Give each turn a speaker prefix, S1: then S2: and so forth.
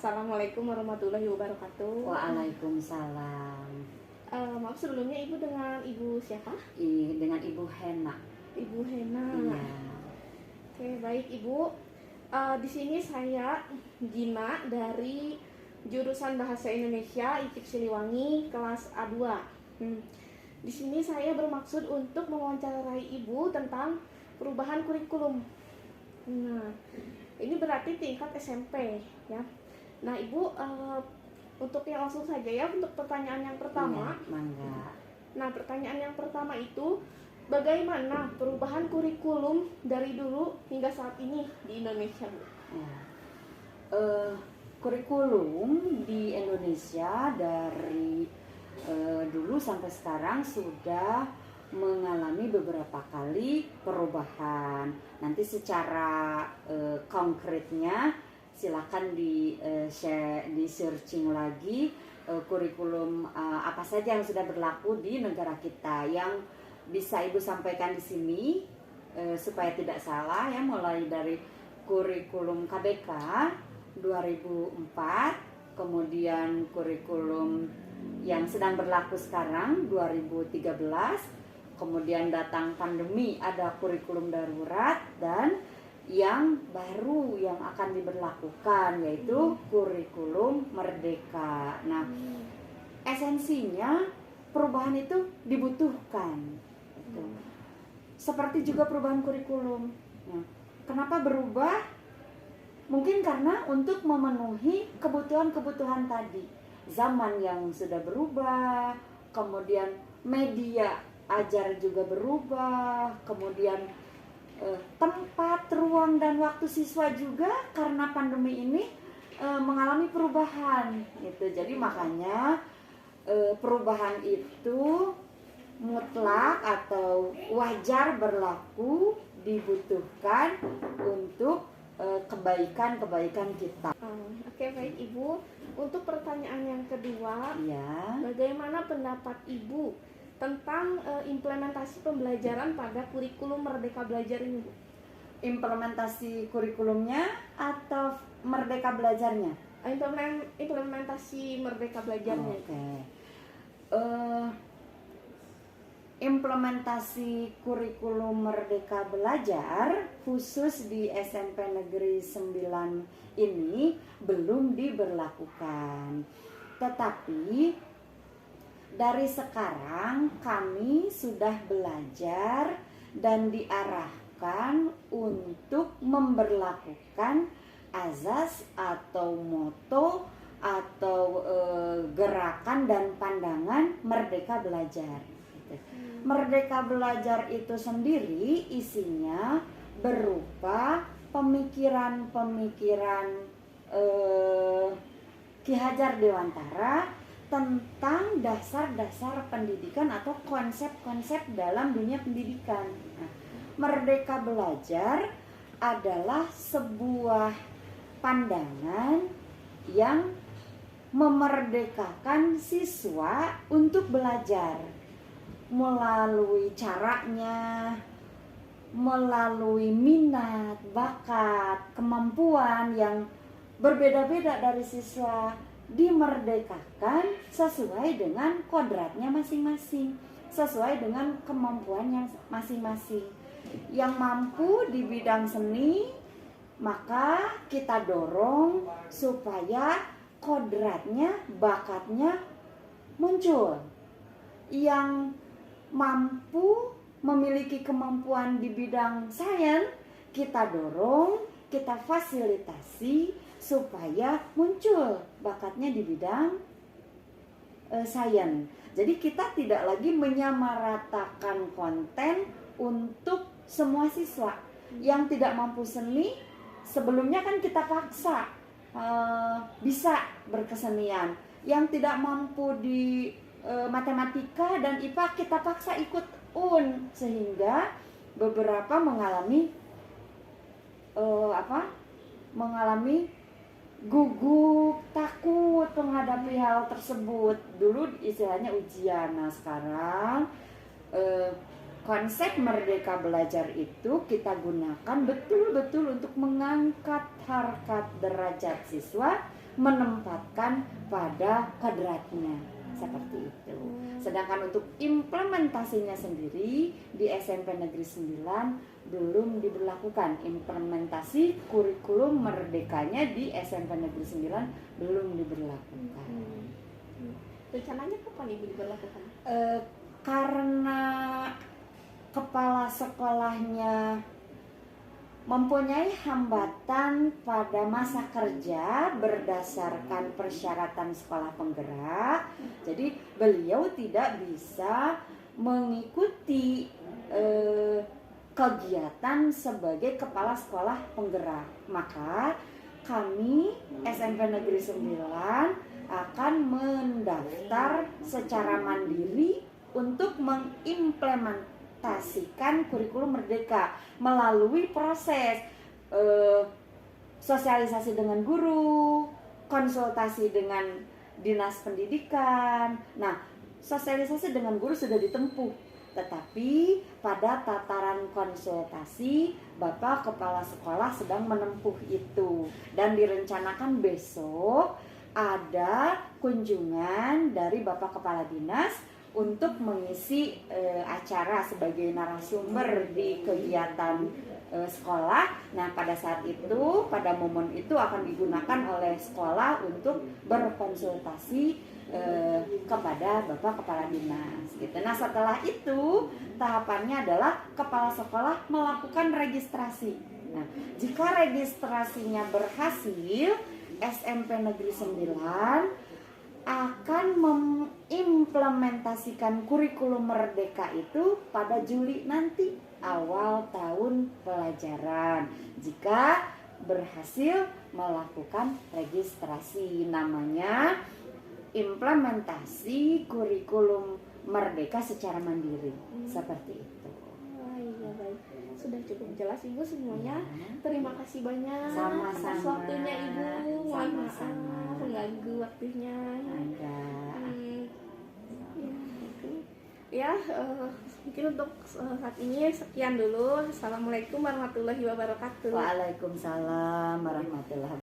S1: Assalamualaikum warahmatullahi wabarakatuh.
S2: Waalaikumsalam.
S1: Maaf sebelumnya Ibu dengan Ibu siapa?
S2: Dengan Ibu Hena.
S1: Ibu Hena.
S2: Iya.
S1: Oke, baik Ibu. Di sini saya Gina dari jurusan Bahasa Indonesia IKIP Siliwangi kelas A2. Di sini saya bermaksud untuk mewawancarai Ibu tentang perubahan kurikulum. Nah, ini berarti tingkat SMP ya. Nah Ibu, untuk yang langsung saja ya, untuk pertanyaan yang pertama.
S2: Iya, mangga.
S1: Nah, pertanyaan yang pertama itu, bagaimana perubahan kurikulum dari dulu hingga saat ini di Indonesia, Bu?
S2: Ya. Kurikulum di Indonesia dari dulu sampai sekarang sudah mengalami beberapa kali perubahan. Nanti secara konkretnya silakan di searching lagi kurikulum apa saja yang sudah berlaku di negara kita. Yang bisa Ibu sampaikan di sini supaya tidak salah ya, mulai dari kurikulum KBK 2004, kemudian kurikulum yang sedang berlaku sekarang 2013, kemudian datang pandemi ada kurikulum darurat, dan yang baru yang akan diberlakukan yaitu kurikulum merdeka. Nah, esensinya perubahan itu dibutuhkan. Seperti juga perubahan kurikulum. Nah, kenapa berubah? Mungkin karena untuk memenuhi kebutuhan-kebutuhan tadi. Zaman yang sudah berubah, kemudian media ajar juga berubah, kemudian tempat, ruang, dan waktu siswa juga karena pandemi ini mengalami perubahan gitu. Jadi makanya perubahan itu mutlak atau wajar berlaku, dibutuhkan untuk kebaikan kita.
S1: Oke, baik Ibu. Untuk pertanyaan yang kedua,
S2: ya,
S1: bagaimana pendapat Ibu tentang implementasi pembelajaran pada kurikulum Merdeka Belajar ini, Bu?
S2: Implementasi kurikulumnya atau Merdeka Belajarnya?
S1: Implementasi Merdeka Belajarnya.
S2: Oke. Implementasi kurikulum Merdeka Belajar khusus di SMP Negeri 9 ini belum diberlakukan. Tetapi dari sekarang kami sudah belajar dan diarahkan untuk memberlakukan azas atau moto atau gerakan dan pandangan Merdeka Belajar. Merdeka Belajar itu sendiri isinya berupa pemikiran-pemikiran Ki Hajar Dewantara tentang dasar-dasar pendidikan atau konsep-konsep dalam dunia pendidikan. Nah, Merdeka Belajar adalah sebuah pandangan yang memerdekakan siswa untuk belajar melalui caranya, melalui minat, bakat, kemampuan yang berbeda-beda dari siswa, dimerdekakan sesuai dengan kodratnya masing-masing, sesuai dengan kemampuannya masing-masing. Yang mampu di bidang seni, maka kita dorong supaya kodratnya, bakatnya muncul. Yang mampu memiliki kemampuan di bidang sains, kita dorong, kita fasilitasi supaya muncul bakatnya di bidang sains. Jadi kita tidak lagi menyamaratakan konten untuk semua siswa. Yang tidak mampu seni, sebelumnya kan kita paksa bisa berkesenian. Yang tidak mampu di matematika dan IPA kita paksa ikut sehingga beberapa mengalami gugup, takut menghadapi hal tersebut. Dulu istilahnya ujian. Nah, sekarang konsep Merdeka Belajar itu kita gunakan betul-betul untuk mengangkat harkat derajat siswa menempatkan pada kodratnya seperti itu. Sedangkan untuk implementasinya sendiri di SMP Negeri 9 belum diberlakukan. Implementasi kurikulum merdekanya di SMP Negeri 9 belum diberlakukan.
S1: Rencananya kapan Ibu diberlakukan?
S2: Karena kepala sekolahnya mempunyai hambatan pada masa kerja berdasarkan persyaratan sekolah penggerak, jadi beliau tidak bisa mengikuti kegiatan sebagai kepala sekolah penggerak. Maka kami SMP Negeri 9 akan mendaftar secara mandiri untuk mengimplementasikan kurikulum merdeka melalui proses sosialisasi dengan guru, konsultasi dengan dinas pendidikan. Nah, sosialisasi dengan guru sudah ditempuh, tetapi pada tataran konsultasi Bapak Kepala Sekolah sedang menempuh itu, dan direncanakan besok ada kunjungan dari Bapak Kepala Dinas untuk mengisi acara sebagai narasumber di kegiatan sekolah. Nah, pada saat itu, pada momen itu akan digunakan oleh sekolah untuk berkonsultasi kepada Bapak Kepala Dinas gitu. Nah, setelah itu tahapannya adalah kepala sekolah melakukan registrasi. Nah, jika registrasinya berhasil, SMP Negeri 9 akan mengimplementasikan kurikulum merdeka itu pada Juli nanti, awal tahun pelajaran, jika berhasil melakukan registrasi. Namanya implementasi kurikulum merdeka secara mandiri. Seperti itu.
S1: Iya, baik. Sudah cukup jelas Ibu semuanya. Terima kasih banyak atas
S2: Sama-sama.
S1: waktunya Ibu. Mohon maaf
S2: Sama-sama.
S1: mengganggu waktunya.
S2: Enggak.
S1: Ya, mungkin untuk saat ini sekian dulu. Assalamualaikum warahmatullahi wabarakatuh.
S2: Waalaikumsalam warahmatullahi wabarakatuh.